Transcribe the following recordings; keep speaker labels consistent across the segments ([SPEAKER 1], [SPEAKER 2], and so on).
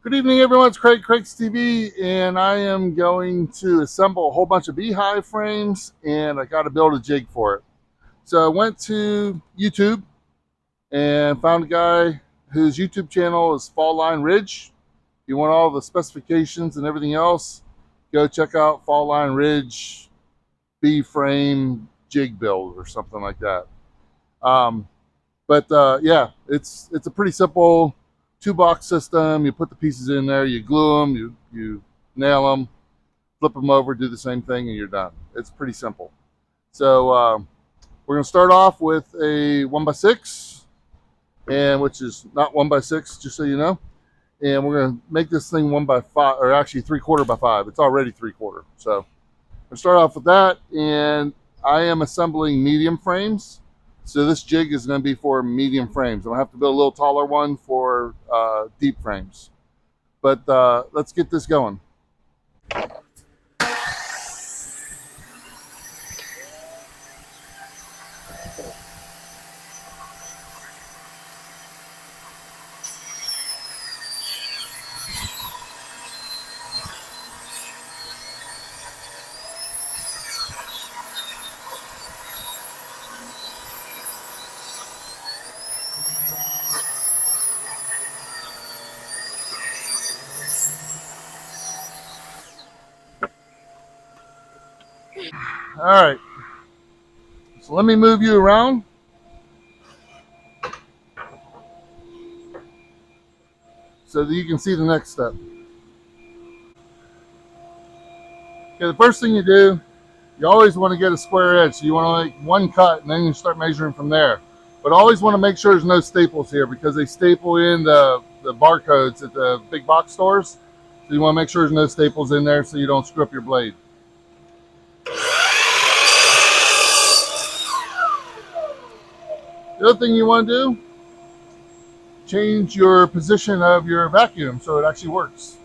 [SPEAKER 1] Good evening, everyone. It's Craig's TV, and I am going to assemble a whole bunch of beehive frames, and I got to build a jig for it. So I went to YouTube and found a guy whose YouTube channel is Fall Line Ridge. If you want all the specifications and everything else, go check out Fall Line Ridge Bee Frame Jig Build or something like that. Um, but yeah, it's a pretty simple two-box system. You put the pieces in there, you glue them, you nail them, flip them over, do the same thing, and you're done. It's pretty simple. So we're going to start off with a 1x6, and which is not 1x6, just so you know. And we're going to make this thing 1x5, or actually 3/4 by 5. It's already 3/4. So we'll start off with that, and I am assembling medium frames. So this jig is going to be for medium frames. I'm going to have to build a little taller one for deep frames. But let's get this going. All right. So let me move you around so that you can see the next step. Okay, the first thing you do, you always want to get a square edge. So you want to make one cut, and then you start measuring from there. But always want to make sure there's no staples here because they staple in the barcodes at the big box stores. So you want to make sure there's no staples in there so you don't screw up your blade. The other thing you want to do, change your position of your vacuum so it actually works.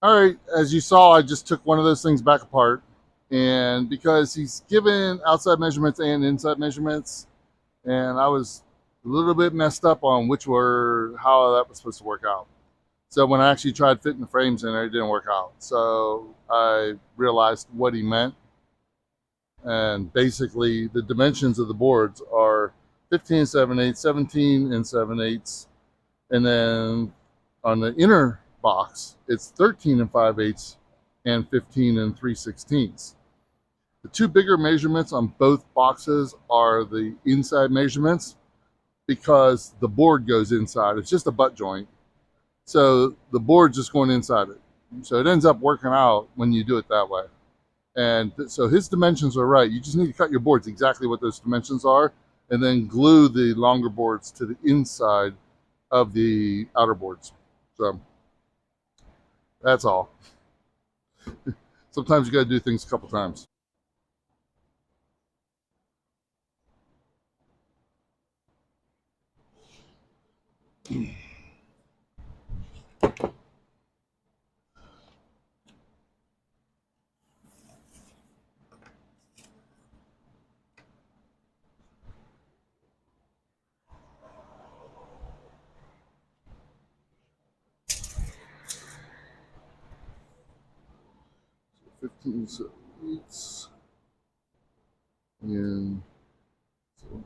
[SPEAKER 1] All right, as you saw, I just took one of those things back apart. And because he's given outside measurements and inside measurements, and I was a little bit messed up on which were how that was supposed to work out. So when I actually tried fitting the frames in there, it didn't work out. So I realized what he meant. And basically, the dimensions of the boards are 15 and 7/8, 17 and 7/8, and then on the inner box, it's 13 and 5/8 and 15 and 3/16. The two bigger measurements on both boxes are the inside measurements because the board goes inside. It's just a butt joint. So the board's just going inside it. So it ends up working out when you do it that way. And so his dimensions are right. You just need to cut your boards exactly what those dimensions are and then glue the longer boards to the inside of the outer boards. So that's all. Sometimes you got to do things a couple times. So 15 so 8 and so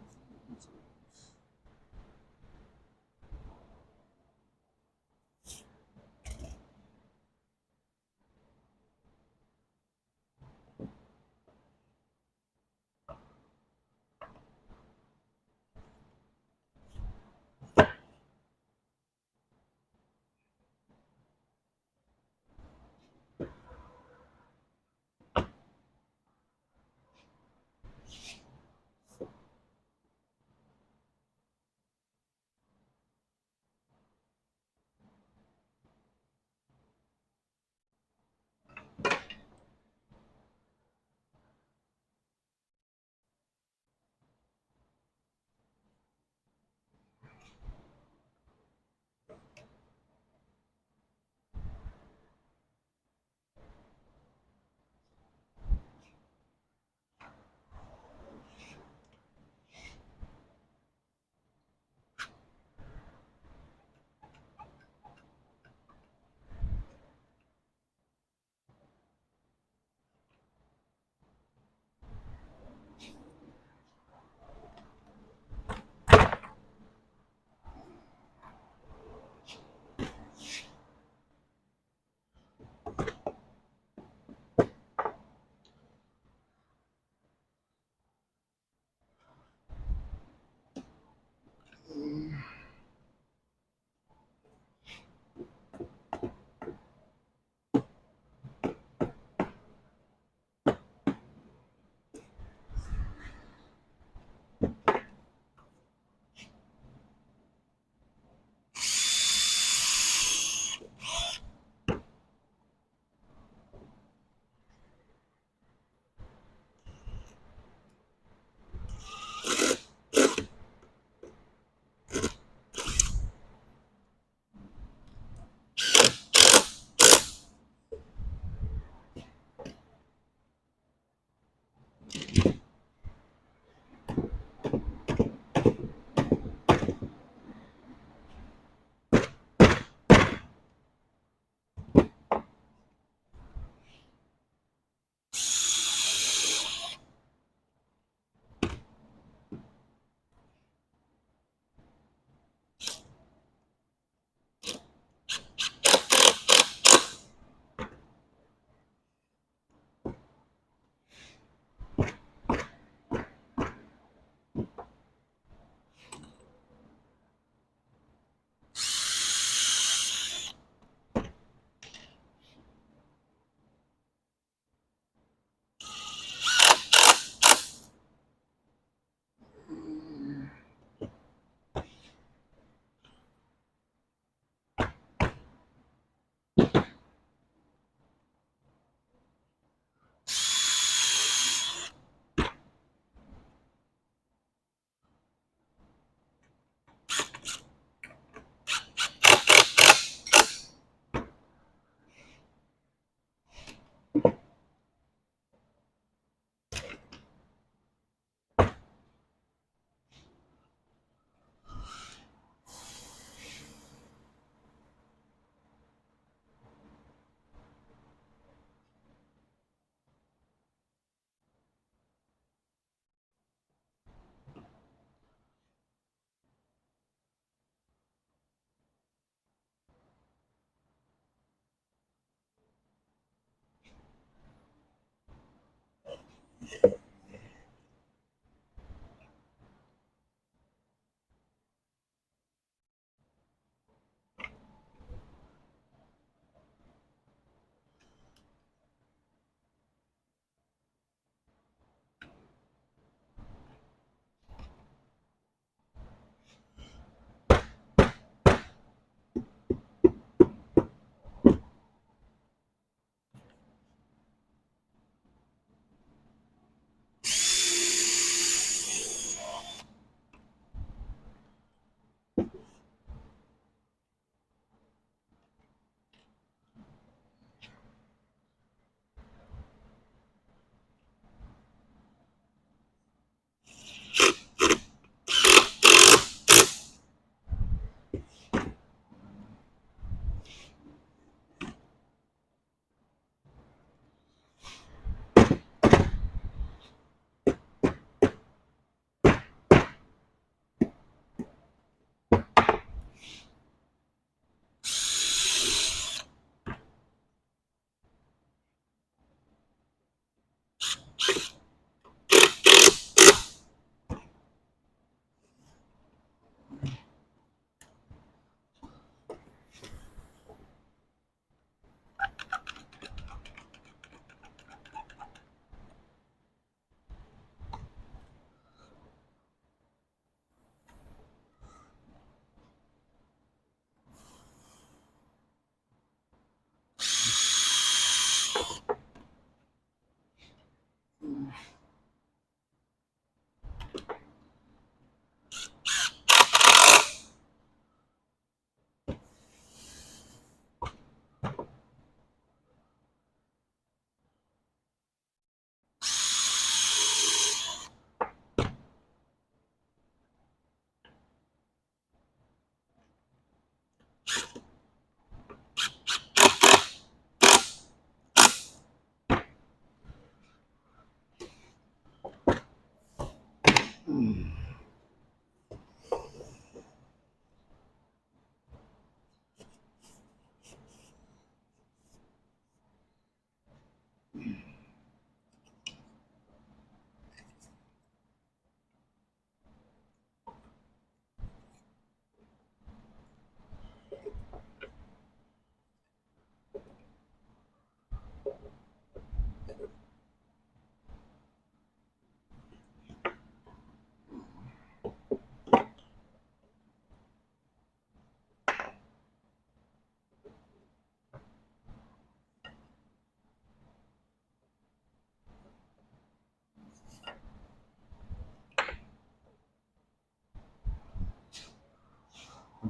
[SPEAKER 1] 1,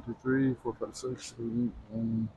[SPEAKER 1] 2, 3, 4, 5, 6, 7, 8, 9.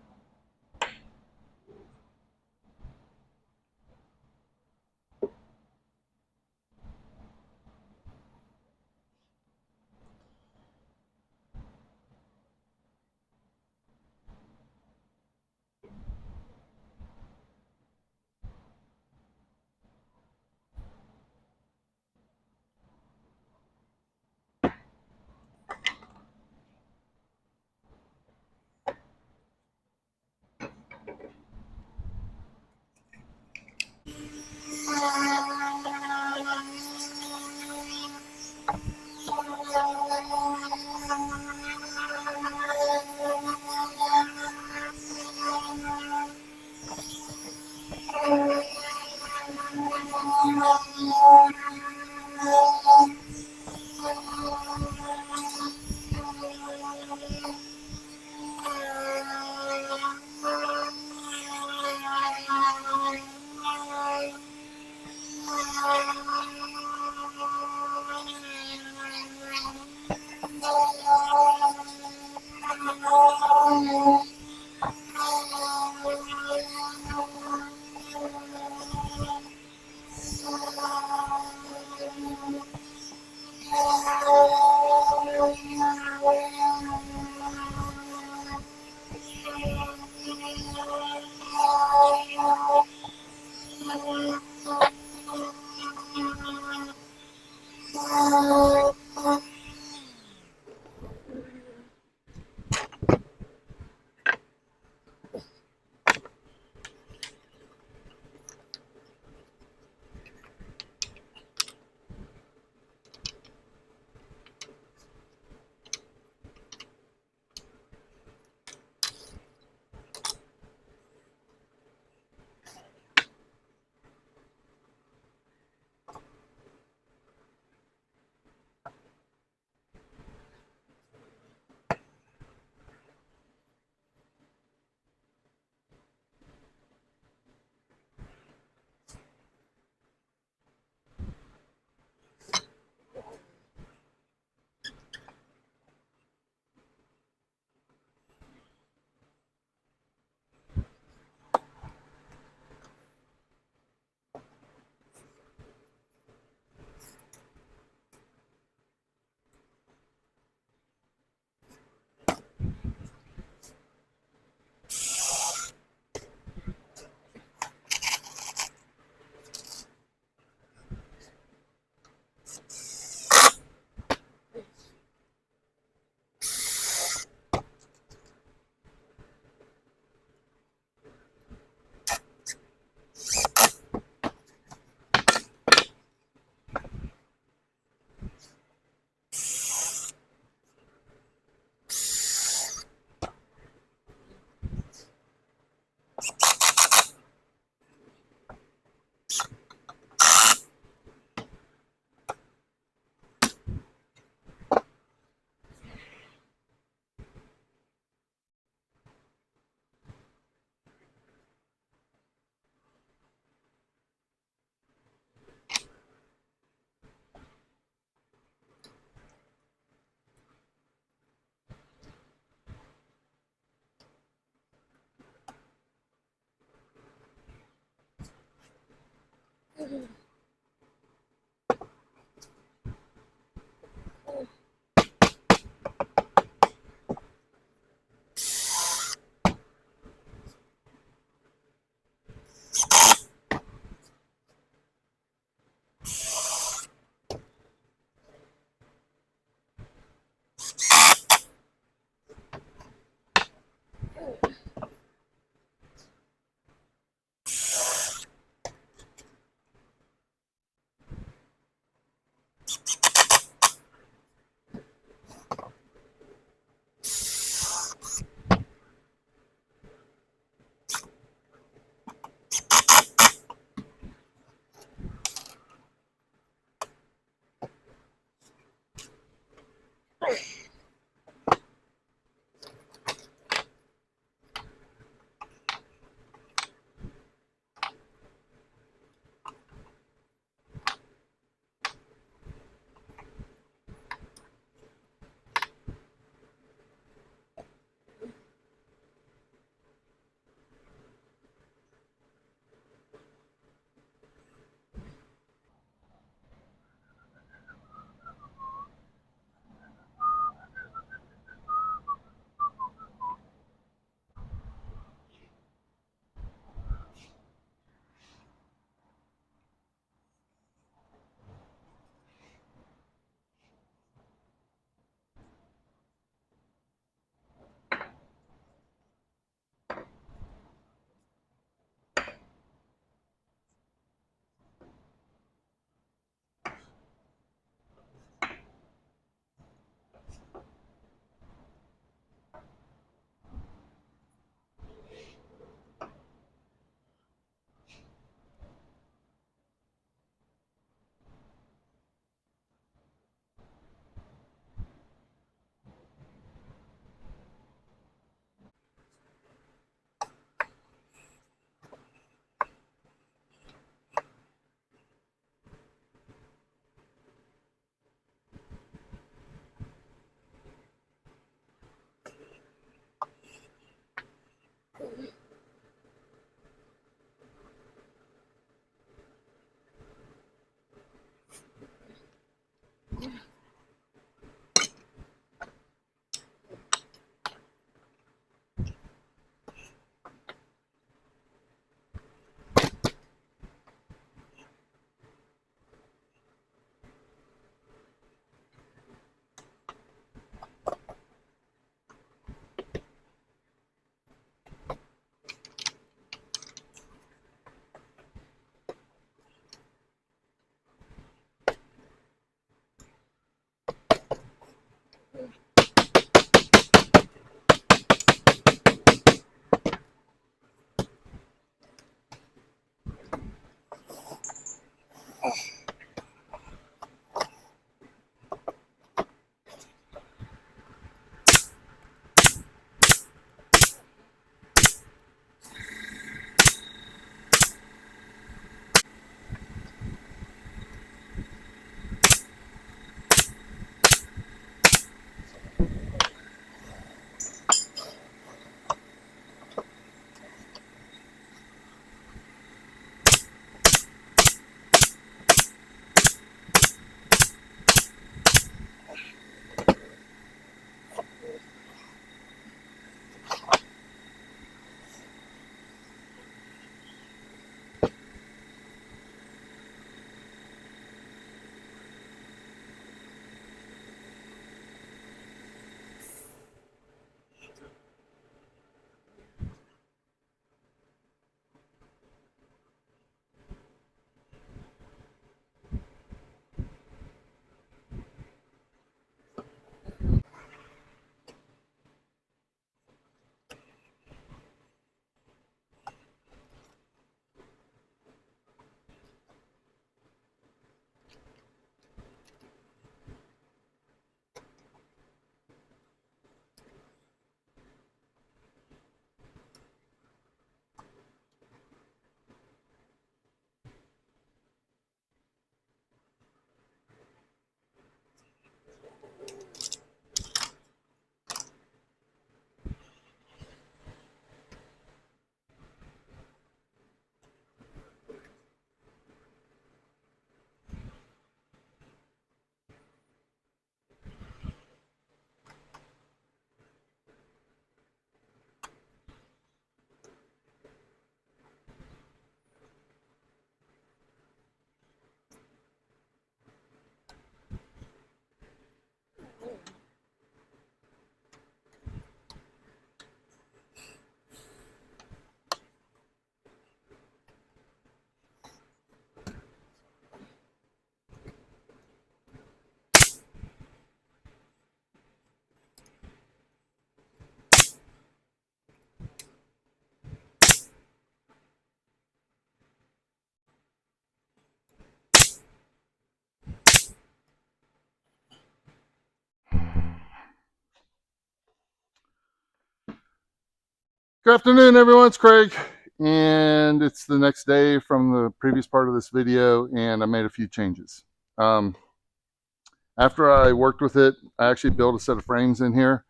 [SPEAKER 1] Good afternoon, everyone. It's Craig, and it's the next day from the previous part of this video, and I made a few changes. After I worked with it, I actually built a set of frames in here,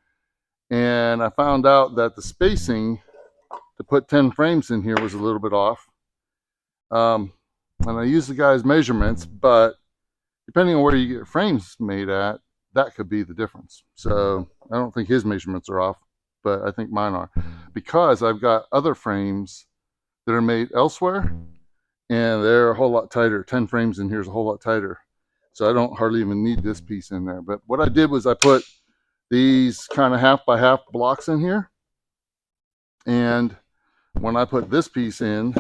[SPEAKER 1] and I found out that the spacing to put 10 frames in here was a little bit off. And I used the guy's measurements, but depending on where you get frames made at, that could be the difference. So I don't think his measurements are off, but I think mine are, because I've got other frames that are made elsewhere, and they're a whole lot tighter. 10 frames in here is a whole lot tighter. So I don't hardly even need this piece in there. But what I did was I put these kind of half by half blocks in here. And when I put this piece in,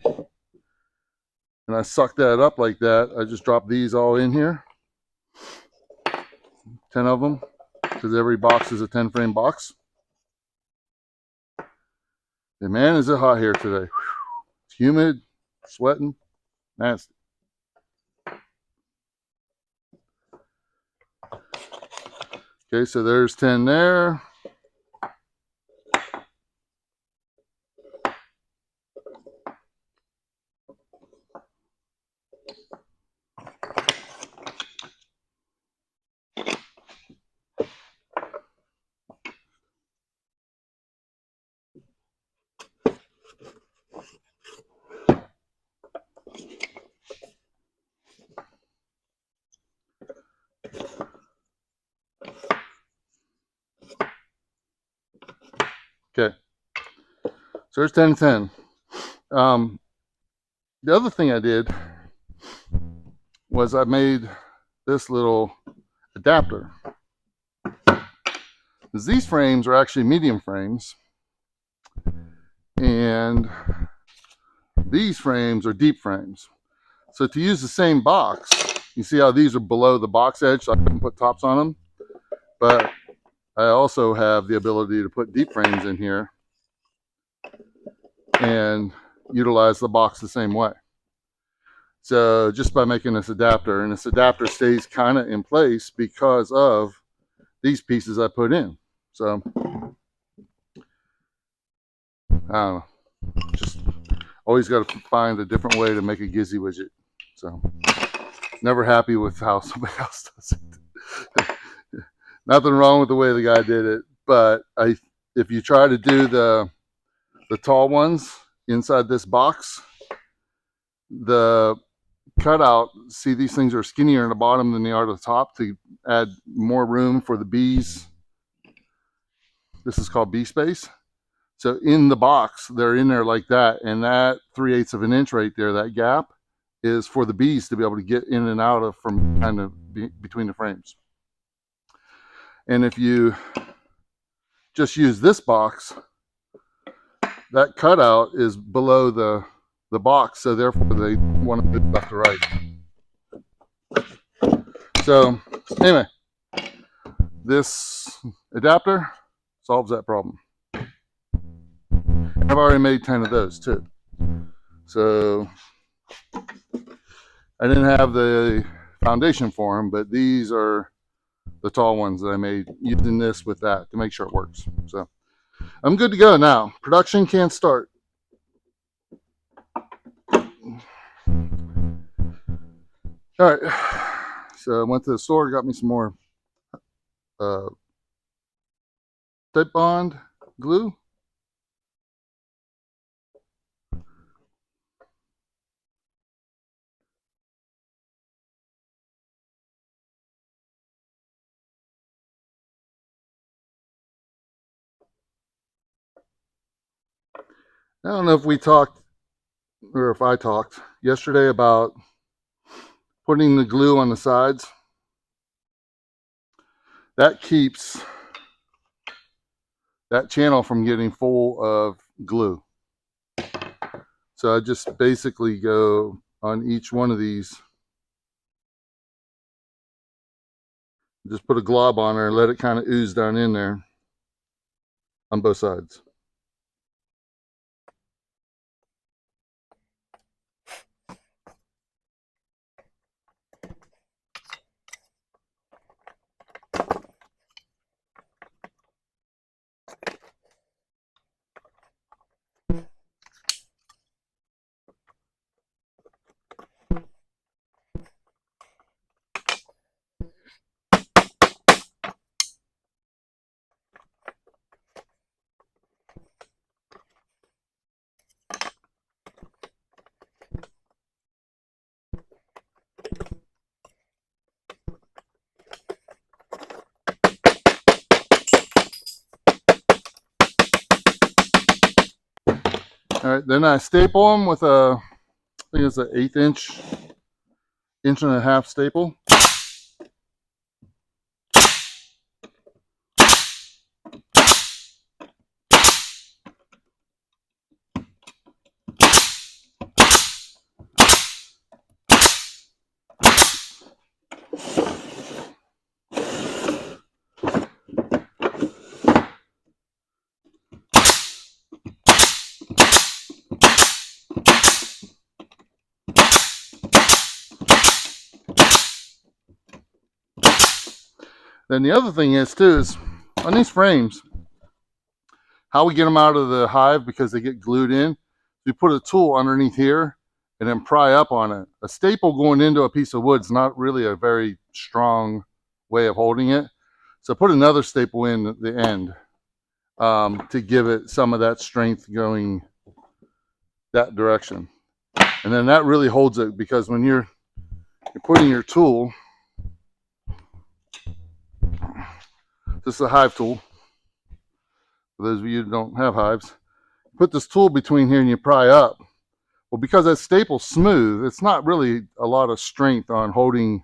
[SPEAKER 1] and I suck that up like that, I just drop these all in here. 10 of them, because every box is a 10 frame box. And man, is it hot here today. It's humid, sweating, nasty. Okay, so there's 10 there. Okay, so there's 10 and 10. The other thing I did was I made this little adapter. These frames are actually medium frames, and these frames are deep frames. So to use the same box, you see how these are below the box edge, so I couldn't put tops on them, but I also have the ability to put deep frames in here and utilize the box the same way. So just by making this adapter, and this adapter stays kind of in place because of these pieces I put in. So I don't know, just always got to find a different way to make a Gizzy widget. So never happy with how somebody else does it. Nothing wrong with the way the guy did it, but if you try to do the tall ones inside this box, the cutout, see, these things are skinnier in the bottom than they are to the top to add more room for the bees. This is called bee space. So in the box, they're in there like that, and that 3/8 of an inch right there, that gap, is for the bees to be able to get in and out of from kind of between the frames. And if you just use this box, that cutout is below the box, so therefore they want to move left to right. So anyway, this adapter solves that problem. I've already made 10 of those too. So I didn't have the foundation for them, but these are the tall ones that I made using this with that to make sure it works. So I'm good to go now. Production can start. All right. So I went to the store, got me some more Tip Bond glue. I don't know if we talked or if I talked yesterday about putting the glue on the sides. That keeps that channel from getting full of glue. So I just basically go on each one of these, just put a glob on there and let it kind of ooze down in there on both sides. right, then I staple them with a, I think it's an 1/8 inch, 1.5 inch staple. Then the other thing is too is on these frames, how we get them out of the hive because they get glued in. You put a tool underneath here and then pry up on it. A staple going into a piece of wood is not really a very strong way of holding it. So put another staple in at the end to give it some of that strength going that direction. And then that really holds it, because when you're putting your tool, this is a hive tool, for those of you who don't have hives, put this tool between here and you pry up. Well, because that staple's smooth, it's not really a lot of strength on holding,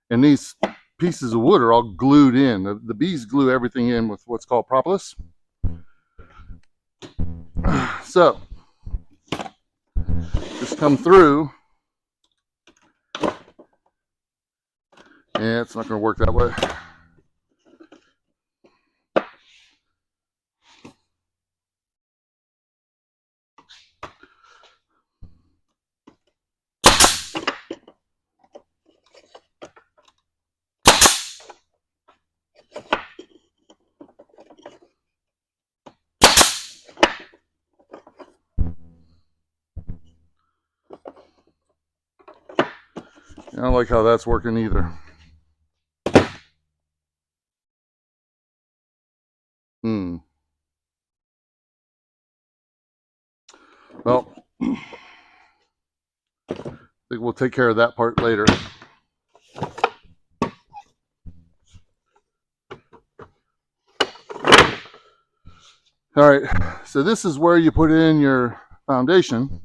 [SPEAKER 1] and these pieces of wood are all glued in. The bees glue everything in with what's called propolis. So just come through, and it's not going to work that way. I don't like how that's working either. Well, I think we'll take care of that part later. All right, so this is where you put in your foundation.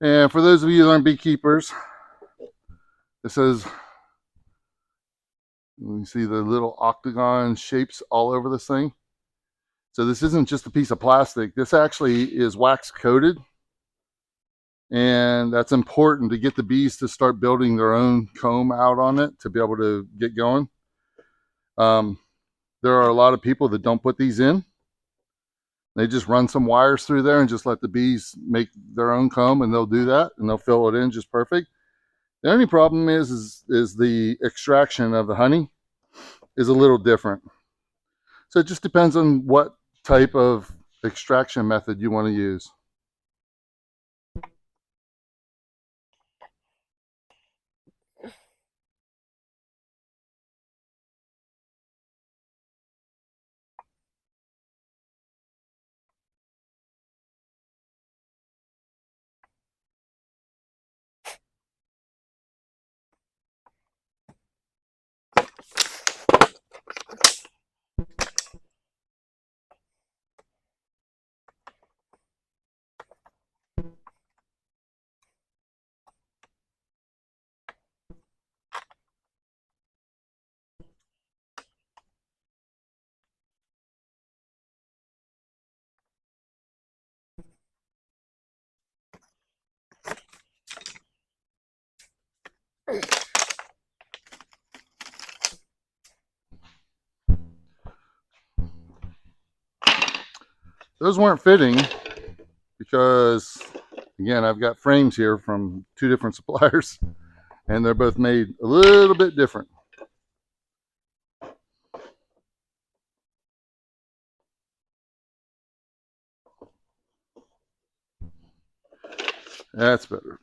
[SPEAKER 1] And for those of you that aren't beekeepers, this says, you see the little octagon shapes all over this thing. So this isn't just a piece of plastic. This actually is wax coated. And that's important to get the bees to start building their own comb out on it to be able to get going. There are a lot of people that don't put these in. They just run some wires through there and just let the bees make their own comb, and they'll do that, and they'll fill it in just perfect. The only problem is the extraction of the honey is a little different. So it just depends on what type of extraction method you want to use. Those weren't fitting because, again, I've got frames here from 2 different suppliers, and they're both made a little bit different. That's better.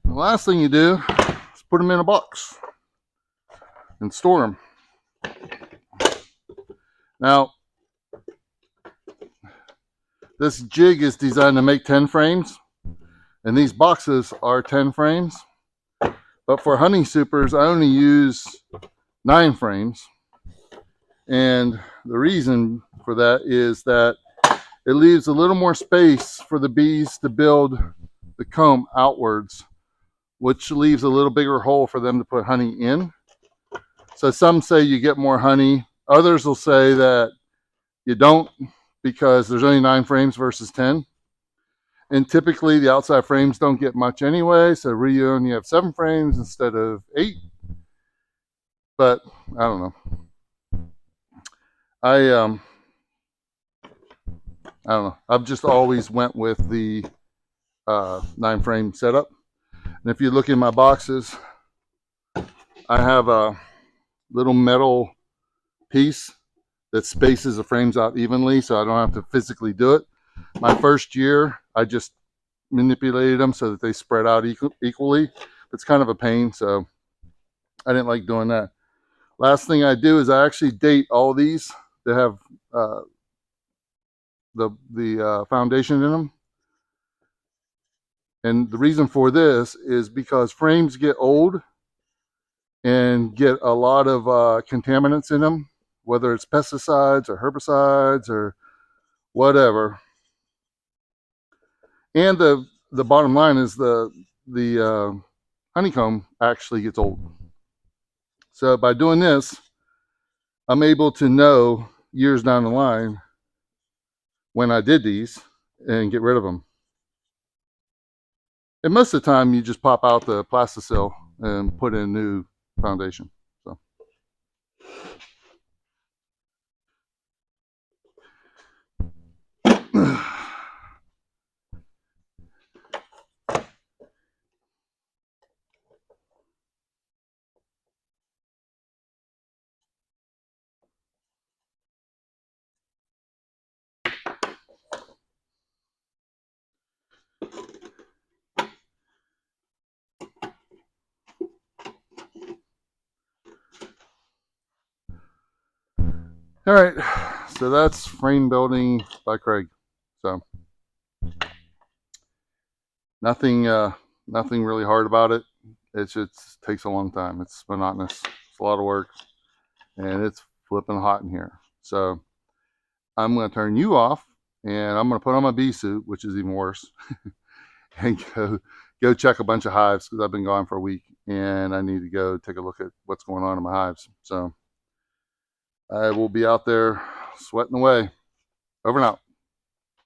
[SPEAKER 1] The last thing you do is put them in a box and store them. Now, this jig is designed to make 10 frames, and these boxes are 10 frames. But for honey supers, I only use 9 frames. And the reason for that is that it leaves a little more space for the bees to build the comb outwards, which leaves a little bigger hole for them to put honey in. So some say you get more honey. Others will say that you don't, because there's only 9 frames versus 10. And typically the outside frames don't get much anyway, so you only have 7 frames instead of 8. But I don't know. I don't know. I've just always went with the 9 frame setup. And if you look in my boxes, I have a little metal piece that spaces the frames out evenly, so I don't have to physically do it. My first year, I just manipulated them so that they spread out equally. It's kind of a pain, so I didn't like doing that. Last thing I do is I actually date all these that have the foundation in them. And the reason for this is because frames get old and get a lot of contaminants in them, whether it's pesticides or herbicides or whatever. And the bottom line is the honeycomb actually gets old. So by doing this, I'm able to know years down the line when I did these and get rid of them. And most of the time, you just pop out the plasticil and put in new foundation. So. All right, so that's frame building by Craig. So nothing really hard about it. It just takes a long time. It's monotonous. It's a lot of work, and it's flipping hot in here. So I'm going to turn you off, and I'm going to put on my bee suit, which is even worse, and go check a bunch of hives because I've been gone for a week, and I need to go take a look at what's going on in my hives. So I will be out there sweating away. Over and out.